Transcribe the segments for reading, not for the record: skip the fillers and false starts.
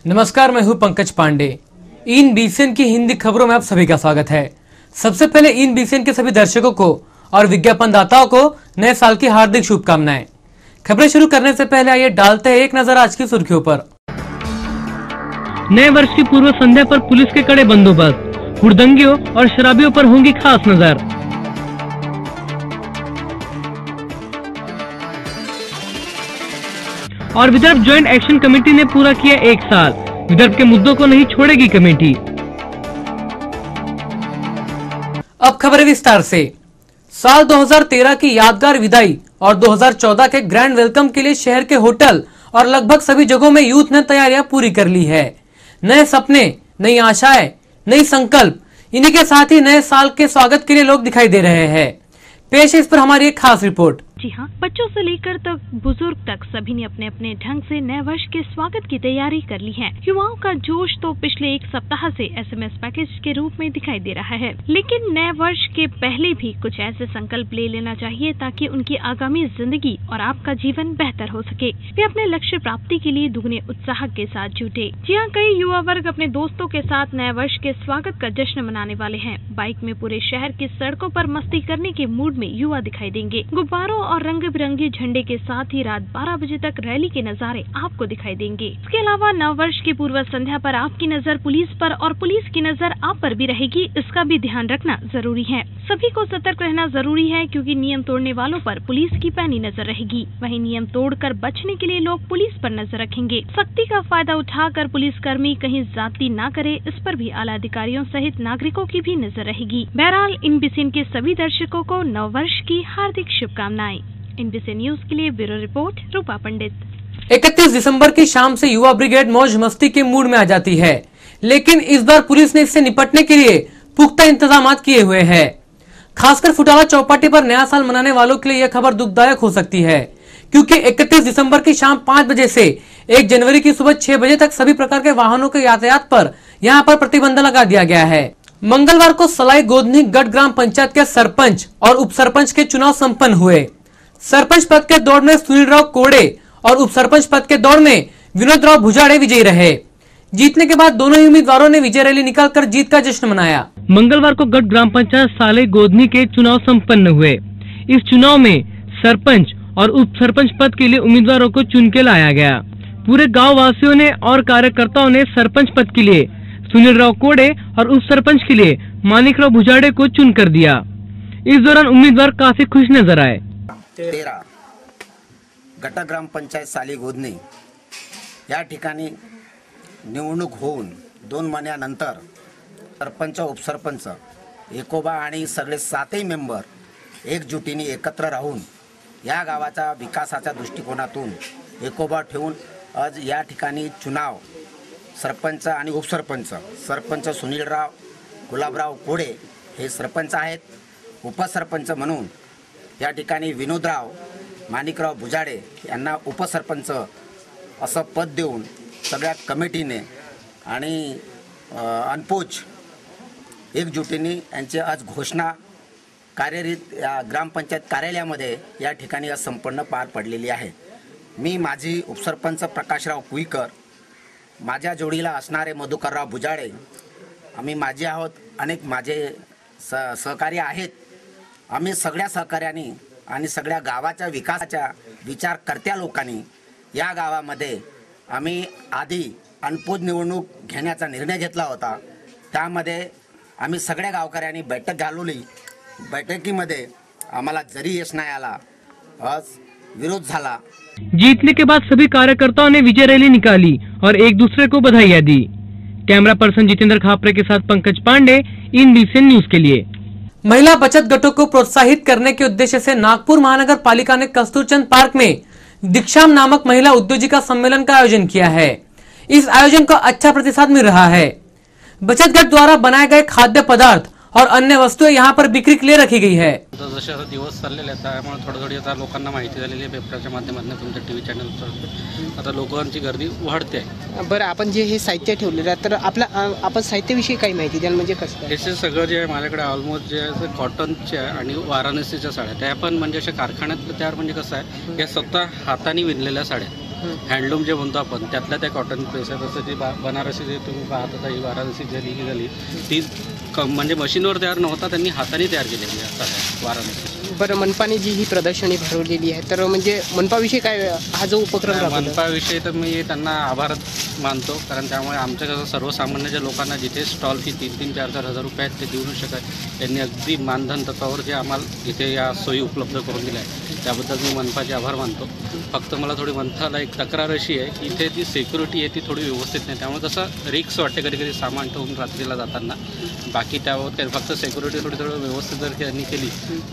नमस्कार, मैं हूं पंकज पांडे। इन बीसीएन की हिंदी खबरों में आप सभी का स्वागत है। सबसे पहले इन बीसीएन के सभी दर्शकों को और विज्ञापनदाताओं को नए साल की हार्दिक शुभकामनाएं। खबरें शुरू करने से पहले आइए डालते हैं एक नजर आज की सुर्खियों पर। नए वर्ष की पूर्व संध्या पर पुलिस के कड़े बंदोबस्त, हुड़दंगियों और शराबियों पर होंगी खास नजर। और विदर्भ ज्वाइंट एक्शन कमेटी ने पूरा किया 1 साल, विदर्भ के मुद्दों को नहीं छोड़ेगी कमेटी। अब खबरें विस्तार से। साल 2013 की यादगार विदाई और 2014 के ग्रैंड वेलकम के लिए शहर के होटल और लगभग सभी जगहों में यूथ ने तैयारियां पूरी कर ली है। नए सपने, नई आशाएं, नई संकल्प, इन्हीं के साथ ही नए साल के स्वागत के लिए लोग दिखाई दे रहे हैं। पेश है इस पर हमारी एक खास रिपोर्ट। जी हाँ, बच्चों से लेकर तक बुजुर्ग तक सभी ने अपने अपने ढंग से नए वर्ष के स्वागत की तैयारी कर ली है। युवाओं का जोश तो पिछले 1 सप्ताह से एसएमएस पैकेज के रूप में दिखाई दे रहा है, लेकिन नए वर्ष के पहले भी कुछ ऐसे संकल्प ले लेना चाहिए ताकि उनकी आगामी जिंदगी और आपका जीवन बेहतर हो सके। वे अपने लक्ष्य प्राप्ति के लिए दुगने उत्साह के साथ जुटे। जी हाँ, कई युवा वर्ग अपने दोस्तों के साथ नए वर्ष के स्वागत का जश्न मनाने वाले हैं। बाइक में पूरे शहर की सड़कों पर मस्ती करने के मूड में युवा दिखाई देंगे। गुब्बारों और रंग बिरंगे झंडे के साथ ही रात 12 बजे तक रैली के नजारे आपको दिखाई देंगे। इसके अलावा नव वर्ष की पूर्व संध्या पर आपकी नजर पुलिस पर और पुलिस की नजर आप पर भी रहेगी, इसका भी ध्यान रखना जरूरी है। सभी को सतर्क रहना जरूरी है क्योंकि नियम तोड़ने वालों पर पुलिस की पैनी नजर रहेगी। वहीं नियम तोड़कर बचने के लिए लोग पुलिस पर नजर रखेंगे। सख्ती का फायदा उठाकर पुलिसकर्मी कहीं ज्यादती न करे, इस पर भी आला अधिकारियों सहित नागरिकों की भी नजर रहेगी। बहरहाल इन बीसीएन के सभी दर्शकों को नव वर्ष की हार्दिक शुभकामनाएं। इनबीसी न्यूज के लिए ब्यूरो रिपोर्ट रूपा पंडित। 31 दिसंबर की शाम से युवा ब्रिगेड मौज मस्ती के मूड में आ जाती है, लेकिन इस बार पुलिस ने इससे निपटने के लिए पुख्ता इंतजाम किए हुए हैं। खासकर फुटाला चौपाटी पर नया साल मनाने वालों के लिए यह खबर दुखदायक हो सकती है, क्योंकि 31 दिसंबर की शाम 5 बजे से 1 जनवरी की सुबह 6 बजे तक सभी प्रकार के वाहनों के यातायात पर यहाँ पर प्रतिबंध लगा दिया गया है। मंगलवार को सलाई गोधनी गढ़ ग्राम पंचायत के सरपंच और उप सरपंच के चुनाव संपन्न हुए। सरपंच पद के दौड़ में सुनील राव कोड़े और उप सरपंच पद के दौड़ में विनोद राव भुजाड़े विजयी रहे। जीतने के बाद दोनों ही उम्मीदवारों ने विजय रैली निकालकर जीत का जश्न मनाया। मंगलवार को गढ़ ग्राम पंचायत साले गोधनी के चुनाव संपन्न हुए। इस चुनाव में सरपंच और उप सरपंच पद के लिए उम्मीदवारों को चुन के लाया गया। पूरे गाँव वासियों ने और कार्यकर्ताओं ने सरपंच पद के लिए सुनील राव कोड़े और उप सरपंच के लिए मानिक राव भुजाड़े को चुन कर दिया। इस दौरान उम्मीदवार काफी खुश नजर आए। 13 गट ग्राम पंचायत साली गोधनी या ठिकाणी निवडणूक होऊन 2 महिन्यानंतर सरपंच उपसरपंच एकोबा आणि सगळे 7ही मेंबर एकजुटीने एकत्र राहून या गावाच्या विकासाच्या दृष्टिकोनातून एकोबा ठेवून आज या ठिकाणी चुनाव सरपंच आणि उपसरपंच, सरपंच सुनीलराव गुलाबराव कोडे हे सरपंच आहेत। उपसरपंच म्हणून या ठिकाणी विनोदराव मानिकराव भुजाडे यांना उपसरपंच असं पद देऊन सगळ्या कमिटीने आणि अनपोच एकजुटीने यांची आज घोषणा कार्यरीत या ग्रामपंचायत कार्यालयामध्ये या ठिकाणी आज संपन्न पार पडलेली आहे। मी माजी उपसरपंच प्रकाशराव कुईकर, माझ्या जोडीला असणारे मधुकरराव भुजाडे, आम्ही माझे आहोत, अनेक माझे सहकारी आहेत। आम्ही सगळ्या सहकार्यांनी आणि सगळ्या गावाच्या विकासाच्या विचारकर्त्या लोकांनी या गावामध्ये आम्ही आधी अनपोज निवडणूक घेण्याचा निर्णय घेतला होता। त्यामध्ये आम्ही सगळ्या गावकऱ्यांनी बैठक घालवली। बैठकीमध्ये आम्हाला जरी यश नाही आला, आज विरोध झाला। जीतने के बाद सभी कार्यकर्ताओं ने विजय रैली निकाली और एक दूसरे को बधाइयां दी। कैमरा पर्सन जितेंद्र खापरे के साथ पंकज पांडे, इन बीसीएन न्यूज के लिए। महिला बचत गटों को प्रोत्साहित करने के उद्देश्य से नागपुर महानगर पालिका ने कस्तूरचंद पार्क में दीक्षाम नामक महिला उद्योजिका सम्मेलन का आयोजन किया है। इस आयोजन को अच्छा प्रतिसाद मिल रहा है। बचत गट द्वारा बनाए गए खाद्य पदार्थ और अन्य वस्तुएं यहाँ पर बिक्री के लिए रखी गई है। जसे आता दिवस चाललेले आहेत त्यामुळे थोडी आता लोकांना माहिती झालेली आहे पेपरच्या माध्यमातून, तुमच्या टीव्ही चॅनलवर आता लोकांची गर्दी वाढते आहे। बरं, आपण जे हे साहित्य ठेवलेलं आहे तर आपण साहित्याविषयी काही माहिती द्याल, म्हणजे कसं? हे सगळं जे आहे माझ्याकडे ऑलमोस्ट जे आहे कॉटनच्या आणि वाराणसीच्या साड्या, त्या पण म्हणजे अशा कारखान्यात तयार, म्हणजे कसं आहे या स्वतः हाताने विणलेल्या साड्या हँडलूम जे म्हणतो आपण त्यातल्या त्या कॉटन प्रेस आहे. तसं जी बनारसी जे तुम्ही पाहत होता ही वाराणसी झाली ती म्हणजे मशीनवर तयार नव्हता, त्यांनी हाताने तयार केलेली आहे वाराणसी. बरं, मनपाने जी ही प्रदर्शनी भरवलेली आहे तर म्हणजे मनपाविषयी काय हा जो उपक्रम राबवला? मनपाविषयी तर मी त्यांना आभार मानतो, कारण त्यामुळे आमच्या कसं सर्वसामान्य ज्या लोकांना जिथे स्टॉल फी 3-3, 4-4 हजार रुपये आहेत ते देऊ न शकत, त्यांनी अगदी मानधन तत्वावर जे आम्हाला इथे या सोयी उपलब्ध करून दिल्या आहेत त्याबद्दल मी मनपाचे आभार मानतो. फक्त मला थोडी मनपाला एक तक्रार अशी आहे की इथे जी सिक्युरिटी आहे ती थोडी व्यवस्थित नाही, त्यामुळे तसं रिक्स वाटते कधी कधी सामान ठेवून रात्रीला जाताना. बाकी त्यावर काही फक्त सिक्युरिटी थोडी व्यवस्थित जर त्यांनी केली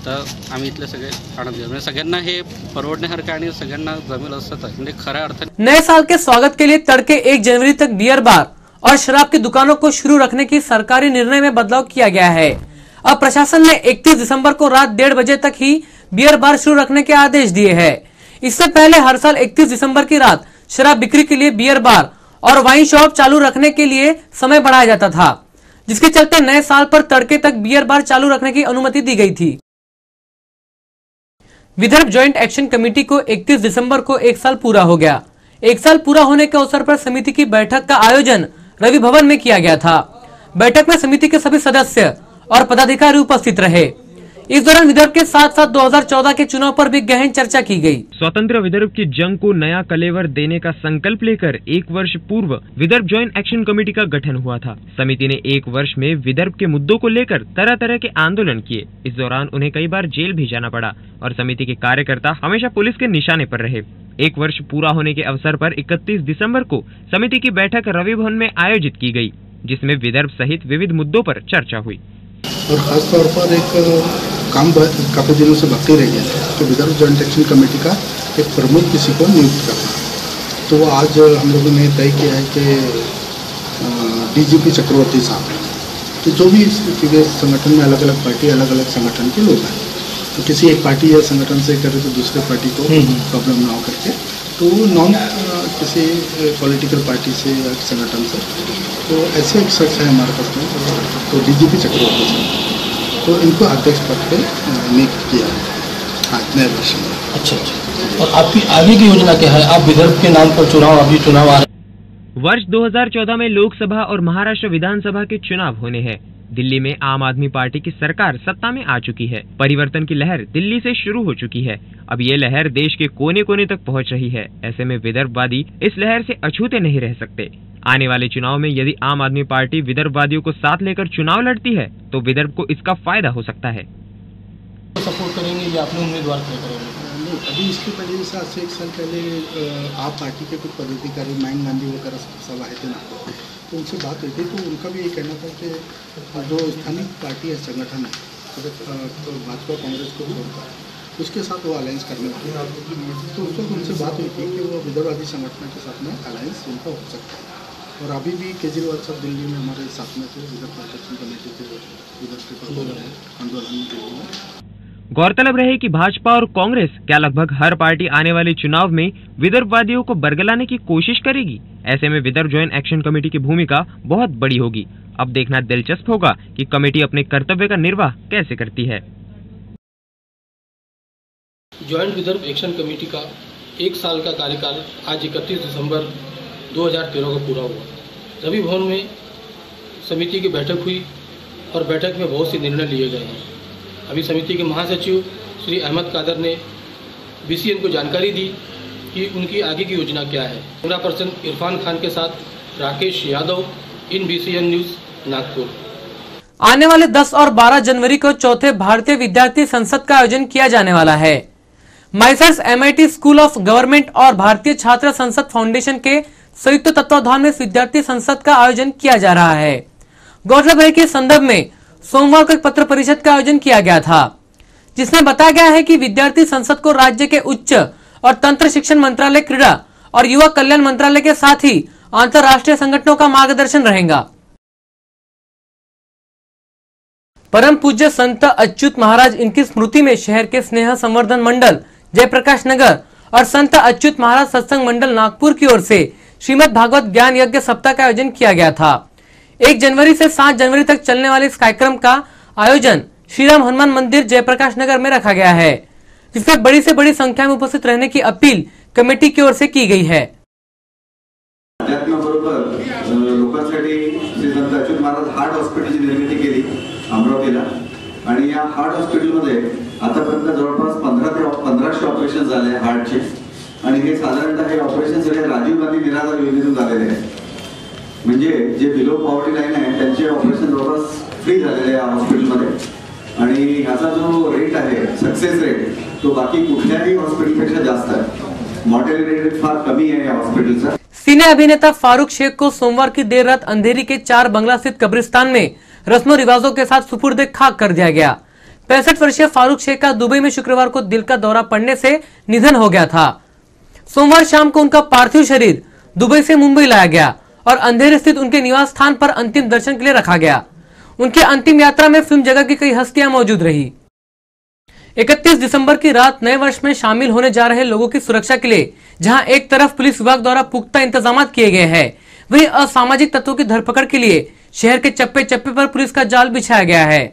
तर आम्ही इथले सगळे आनंदी म्हणजे सगळ्यांना हे परवडण्यासारखं आणि सगळ्यांना जमेल असं म्हणजे खऱ्या अर्थाने. नए साल के स्वागत के लिए तड़के 1 जनवरी तक बियर बार और शराब की दुकानों को शुरू रखने की सरकारी निर्णय में बदलाव किया गया है. अब प्रशासन ने 31 दिसंबर को रात 1:30 बजे तक ही बियर बार शुरू रखने के आदेश दिए हैं. इससे पहले हर साल 31 दिसंबर की रात शराब बिक्री के लिए बियर बार और वाइन शॉप चालू रखने के लिए समय बढ़ाया जाता था, जिसके चलते नए साल पर तड़के तक बियर बार चालू रखने की अनुमति दी गई थी. विदर्भ ज्वाइंट एक्शन कमेटी को 31 दिसंबर को 1 साल पूरा हो गया. 1 साल पूरा होने के अवसर पर समिति की बैठक का आयोजन रवि भवन में किया गया था. बैठक में समिति के सभी सदस्य और पदाधिकारी उपस्थित रहे. इस दौरान विदर्भ के साथ साथ 2014 के चुनाव पर भी गहन चर्चा की गई. स्वतंत्र विदर्भ की जंग को नया कलेवर देने का संकल्प लेकर 1 वर्ष पूर्व विदर्भ ज्वाइंट एक्शन कमेटी का गठन हुआ था. समिति ने 1 वर्ष में विदर्भ के मुद्दों को लेकर तरह तरह के आंदोलन किए. इस दौरान उन्हें कई बार जेल भी जाना पड़ा और समिति के कार्यकर्ता हमेशा पुलिस के निशाने पर रहे. 1 वर्ष पूरा होने के अवसर पर 31 दिसंबर को समिति की बैठक रवि भवन में आयोजित की गई, जिसमें विदर्भ सहित विविध मुद्दों पर चर्चा हुई. और खासतौर पर एक काम काफ़ी दिनों से बाकी रह गया था तो विदर्भ ज्वाइंट एक्शन कमेटी का एक प्रमुख किसी को नियुक्त करना. तो वो आज हम लोगों ने तय किया है कि डीजीपी चक्रवर्ती साहब, तो जो भी क्योंकि संगठन में अलग अलग पार्टी अलग अलग संगठन के लोग हैं, तो किसी एक पार्टी या संगठन से करे तो दूसरे पार्टी को प्रॉब्लम ना हो करके, तो नॉन किसी पॉलिटिकल पार्टी से या संगठन से, तो ऐसे एक शख्स है हमारे पास में, तो डीजीपी चक्रवर्ती साहब, तो इनको अध्यक्ष पद पे नियुक्त किया है. हाँ, नए वर्ष में. अच्छा. और आपकी आगे की योजना क्या है? आप विदर्भ के नाम पर अभी चुनाव आ रहे हैं. वर्ष 2014 में लोकसभा और महाराष्ट्र विधानसभा के चुनाव होने हैं. दिल्ली में आम आदमी पार्टी की सरकार सत्ता में आ चुकी है. परिवर्तन की लहर दिल्ली से शुरू हो चुकी है. अब ये लहर देश के कोने कोने तक पहुंच रही है. ऐसे में विदर्भवादी इस लहर से अछूते नहीं रह सकते. आने वाले चुनाव में यदि आम आदमी पार्टी विदर्भवादियों को साथ लेकर चुनाव लड़ती है तो विदर्भ को इसका फायदा हो सकता है. सपोर्ट करेंगे या अपने उम्मीदवार तय करेंगे? नहीं, अभी इसके पहले जैसे आज से 1 साल पहले आप पार्टी के कुछ पदाधिकारी माइन गांधी वगैरह सब आए थे ना, तो उनसे बात हुई थी. तो उनका भी ये कहना था कि जो स्थानीय पार्टी है, संगठन है, तो भाजपा कांग्रेस को छोड़कर उसके साथ वो अलायंस करने वाले. तो उस वक्त उनसे बात हुई थी कि वो विदर्भवादी संगठन के साथ में अलायंस उनका हो सकता है. और अभी भी केजरीवाल साहब दिल्ली में हमारे साथ में थे, विदर्भ एक्शन कमेटी के विदर्भ के आंदोलन में दिल्ली में. गौरतलब रहे कि भाजपा और कांग्रेस क्या लगभग हर पार्टी आने वाले चुनाव में विदर्भवादियों को बरगलाने की कोशिश करेगी. ऐसे में विदर्भ ज्वाइंट एक्शन कमेटी की भूमिका बहुत बड़ी होगी. अब देखना दिलचस्प होगा कि कमेटी अपने कर्तव्य का निर्वाह कैसे करती है. ज्वाइंट विदर्भ एक्शन कमेटी का 1 साल का कार्यकाल आज 31 दिसंबर 2013 को पूरा हुआ. रवि भवन में समिति की बैठक हुई और बैठक में बहुत से निर्णय लिए गए हैं. अभी समिति के महासचिव श्री अहमद कादर ने BCN को जानकारी दी कि उनकी आगे की योजना क्या है. कैमरा पर्सन इरफान खान के साथ राकेश यादव, इन BCN न्यूज़, नागपुर. आने वाले 10 और 12 जनवरी को चौथे भारतीय विद्यार्थी संसद का आयोजन किया जाने वाला है. माइसर्स MIT स्कूल ऑफ गवर्नमेंट और भारतीय छात्र संसद फाउंडेशन के संयुक्त तत्वाधान में विद्यार्थी संसद का आयोजन किया जा रहा है. गौरतलब है कि इस संदर्भ में सोमवार को एक पत्र परिषद का आयोजन किया गया था, जिसमें बताया गया है कि विद्यार्थी संसद को राज्य के उच्च और तंत्र शिक्षण मंत्रालय, क्रीड़ा और युवा कल्याण मंत्रालय के साथ ही अंतर्राष्ट्रीय संगठनों का मार्गदर्शन रहेगा. परम पूज्य संत अच्युत महाराज, इनकी स्मृति में शहर के स्नेह संवर्धन मंडल जयप्रकाश नगर और संत अच्युत महाराज सत्संग मंडल नागपुर की ओर से श्रीमद् भागवत ज्ञान यज्ञ सप्ताह का आयोजन किया गया था. 1 जनवरी से 7 जनवरी तक चलने वाले इस कार्यक्रम का आयोजन श्रीराम हनुमान मंदिर जयप्रकाश नगर में रखा गया है, जिसमें बड़ी से बड़ी संख्या में उपस्थित रहने की अपील कमेटी की ओर से की गई है। लोकांसाठी श्री संत अच्युत महाराज हार्ट हॉस्पिटलची निर्मिती केली अमरावतीला आणि या हार्ट हॉस्पिटलमध्ये आतापर्यंत जवळपास 15 ते 1500 ऑपरेशन झाले हार्टचे आणि हे साधारणतः हे ऑपरेशन सगळे राजीव गांधी निराधार योजनेतून झालेले आहे. म्हणजे जे बिलो पॉवर्टी लाईन आहे त्यांचे ऑपरेशन जवळपास फ्री झालेले आहे हॉस्पिटलमध्ये आणि ह्याचा जो रेट आहे सक्सेस रेट तो बाकी कुठल्याही हॉस्पिटलपेक्षा जास्त आहे. मॉर्टेलिटी रेट फार कमी आहे या हॉस्पिटलचा. सिने अभिनेता फारूक शेख को सोमवार की देर रात अंधेरी के 4 बंगला स्थित कब्रिस्तान में रस्मों रिवाजों के साथ सुपुर्द खाक कर दिया गया। 65 वर्षीय फारूक शेख का दुबई में शुक्रवार को दिल का दौरा पड़ने से निधन हो गया था। सोमवार शाम को उनका पार्थिव शरीर दुबई से मुंबई लाया गया और अंधेरी स्थित उनके निवास स्थान पर अंतिम दर्शन के लिए रखा गया। उनकी अंतिम यात्रा में फिल्म जगत की कई हस्तियां मौजूद रही। 31 दिसंबर की रात नए वर्ष में शामिल होने जा रहे लोगों की सुरक्षा के लिए जहां एक तरफ पुलिस विभाग द्वारा पुख्ता इंतजाम किए गए हैं, वहीं असामाजिक तत्वों की धरपकड़ के लिए शहर के चप्पे चप्पे पर पुलिस का जाल बिछाया गया है।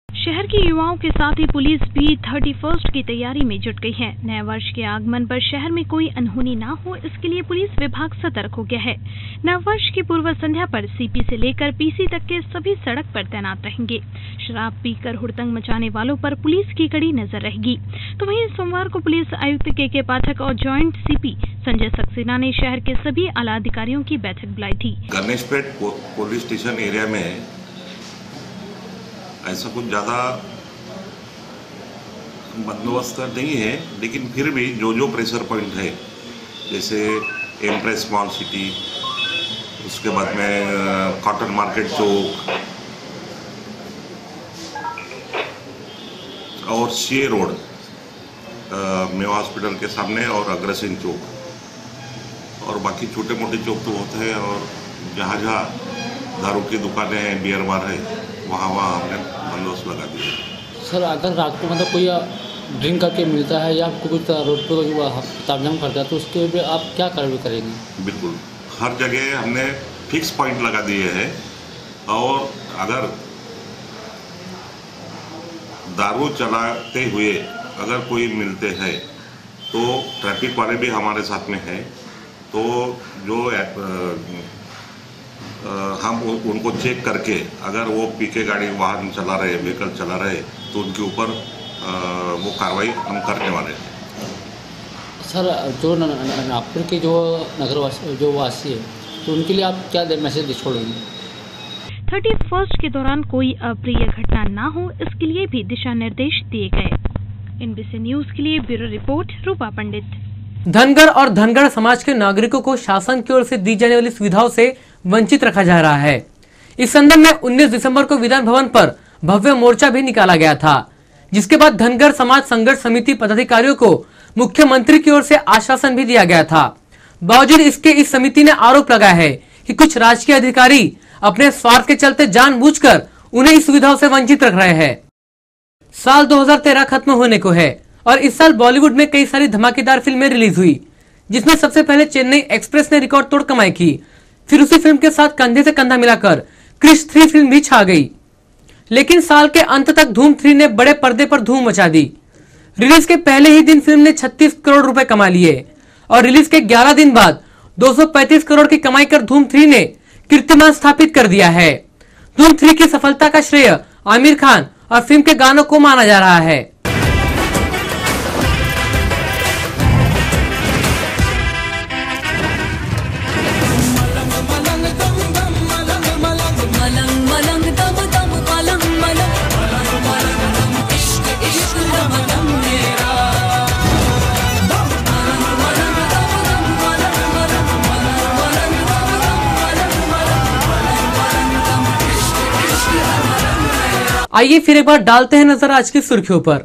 शहर के युवाओं के साथ ही पुलिस भी 31 की तैयारी में जुट गई है। नए वर्ष के आगमन पर शहर में कोई अनहोनी ना हो, इसके लिए पुलिस विभाग सतर्क हो गया है। नए वर्ष की पूर्व संध्या पर सीपी से लेकर पीसी तक के सभी सड़क पर तैनात रहेंगे। शराब पीकर हुड़दंग मचाने वालों पर पुलिस की कड़ी नजर रहेगी। तो वहीं सोमवार को पुलिस आयुक्त के पाठक और ज्वाइंट सीपी संजय सक्सेना ने शहर के सभी आला अधिकारियों की बैठक बुलाई थी। गणेशपेट पुलिस स्टेशन एरिया में ऐसा कुछ ज़्यादा बंदोबस्त नहीं है, लेकिन फिर भी जो प्रेशर पॉइंट है जैसे एम्प्रेस स्मॉल सिटी, उसके बाद में कॉटन मार्केट चौक और सीए रोड मेवा हॉस्पिटल के सामने और अग्रसेन चौक और बाकी छोटे मोटे चौक तो होते हैं और जहाँ दारू की दुकानें हैं, बियर बार है, वहाँ हमने बंदोबस्त लगा दिया। सर अगर रात को मतलब कोई ड्रिंक करके मिलता है या कुछ रोड पर तामझाम करता है तो उसके लिए आप क्या कार्रवाई करेंगे? बिल्कुल हर जगह हमने फिक्स पॉइंट लगा दिए हैं और अगर दारू चलाते हुए अगर कोई मिलते हैं तो ट्रैफिक वाले भी हमारे साथ में है, तो जो हम उनको चेक करके अगर वो पी के गाड़ी वाहन चला रहे, व्हीकल चला रहे तो उनके ऊपर वो कार्रवाई हम करने वाले हैं। सर जो नागपुर के जो नगरवासी जो वासी है तो उनके लिए आप क्या मैसेज छोड़ेंगे? 31 के दौरान कोई अप्रिय घटना ना हो, इसके लिए भी दिशा निर्देश दिए गए। एनबीसी न्यूज के लिए ब्यूरो रिपोर्ट रूपा पंडित। धनगर और धनगर समाज के नागरिकों को शासन की ओर से दी जाने वाली सुविधाओं से वंचित रखा जा रहा है। इस संदर्भ में 19 दिसंबर को विधान भवन पर भव्य मोर्चा भी निकाला गया था, जिसके बाद धनगर समाज संघर्ष समिति पदाधिकारियों को मुख्यमंत्री की ओर से आश्वासन भी दिया गया था। बावजूद इसके इस समिति ने आरोप लगाया है कि कुछ राजकीय अधिकारी अपने स्वार्थ के चलते जानबूझकर उन्हें इस सुविधाओं से वंचित रख रहे हैं। साल 2013 खत्म होने को है और इस साल बॉलीवुड में कई सारी धमाकेदार फिल्में रिलीज हुई, जिसमें सबसे पहले चेन्नई एक्सप्रेस ने रिकॉर्ड तोड़ कमाई की। फिर उसी फिल्म के साथ कंधे से कंधा मिलाकर क्रिश 3 फिल्म भी छा गई। लेकिन साल के अंत तक धूम 3 ने बड़े पर्दे पर धूम मचा दी। रिलीज के पहले ही दिन फिल्म ने 36 करोड़ रुपए कमा लिए और रिलीज के 11 दिन बाद 235 करोड़ की कमाई कर धूम 3 ने कीर्तिमान स्थापित कर दिया है। धूम 3 की सफलता का श्रेय आमिर खान और फिल्म के गानों को माना जा रहा है। आइए फिर एक बार डालते हैं नजर आज की सुर्खियों पर।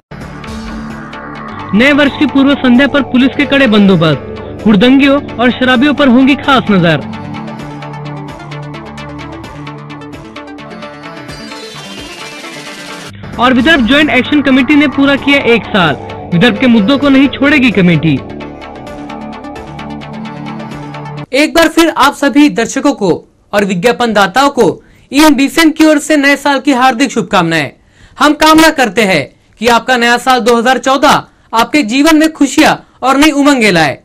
नए वर्ष की पूर्व संध्या पर पुलिस के कड़े बंदोबस्त, हुड़दंगियों और शराबियों पर होंगी खास नजर। और विदर्भ ज्वाइंट एक्शन कमेटी ने पूरा किया 1 साल, विदर्भ के मुद्दों को नहीं छोड़ेगी कमेटी। एक बार फिर आप सभी दर्शकों को और विज्ञापन दाताओं को ईएनबीसीएन की ओर से नए साल की हार्दिक शुभकामनाएं। हम कामना करते हैं कि आपका नया साल 2014 आपके जीवन में खुशियां और नई उमंगें लाए।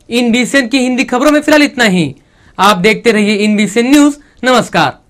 इन BCN की हिंदी खबरों में फिलहाल इतना ही। आप देखते रहिए इन BCN न्यूज। नमस्कार।